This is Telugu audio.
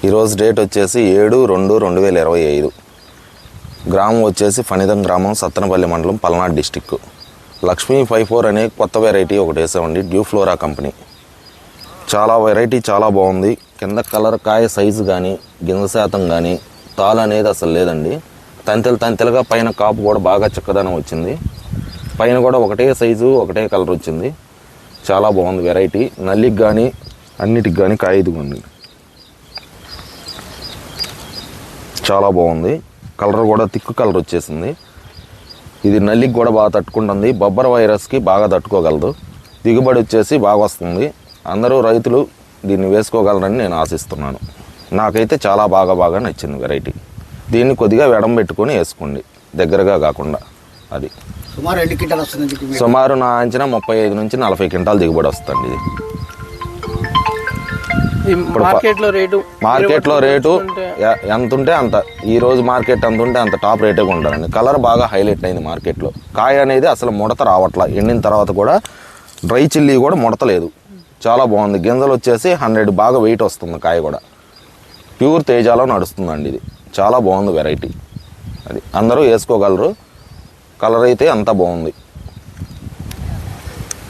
ఈరోజు డేట్ వచ్చేసి 7/2/2025. గ్రామం వచ్చేసి ఫణిదం గ్రామం, సత్తెనపల్లి మండలం, పల్నాడు డిస్టిక్. లక్ష్మీ 54 అనే కొత్త వెరైటీ ఒకటి వేసామండి, డ్యూ ఫ్లోరా కంపెనీ. చాలా వెరైటీ చాలా బాగుంది. కింద కలర్, కాయ సైజు కానీ, గింజ శాతం కానీ, తాలు అనేది అసలు లేదండి. తంతెలుగా పైన కాపు కూడా బాగా చక్కదనం వచ్చింది. పైన కూడా ఒకటే సైజు ఒకటే కలర్ వచ్చింది. చాలా బాగుంది వెరైటీ. నల్లికి కానీ అన్నిటికి కానీ కాయ ఇదిగోండి, చాలా బాగుంది. కలర్ కూడా థిక్ కలర్ వచ్చేసింది. ఇది నల్లికి కూడా బాగా తట్టుకుంటుంది. బొబ్బర వైరస్కి బాగా తట్టుకోగలదు. దిగుబడి వచ్చేసి బాగా వస్తుంది. అందరూ రైతులు దీన్ని వేసుకోగలరని నేను ఆశిస్తున్నాను. నాకైతే చాలా బాగా నచ్చింది వెరైటీ. దీన్ని కొద్దిగా వెడం పెట్టుకొని వేసుకోండి, దగ్గరగా కాకుండా. అది సుమారు ఎన్ని క్వింటాలు వస్తుంది? సుమారు నా అంచనా 35 నుంచి 40 క్వింటాల్ దిగుబడి వస్తుంది. ఇది మార్కెట్లో రేటు ఎంత ఉంటే అంత. ఈ రోజు మార్కెట్ ఎంత ఉంటే అంత టాప్ రేటే ఉంటారండి. కలర్ బాగా హైలైట్ అయింది మార్కెట్లో. కాయ అనేది అసలు ముడత రావట్లా. ఎండిన తర్వాత కూడా డ్రై చిల్లీ కూడా ముడతలేదు. చాలా బాగుంది. గింజలు వచ్చేసి 100 బాగా వెయిట్ వస్తుంది. కాయ కూడా ప్యూర్ తేజాలో నడుస్తుందండి. ఇది చాలా బాగుంది వెరైటీ. అది అందరూ వేసుకోగలరు. కలర్ అయితే అంతా బాగుంది.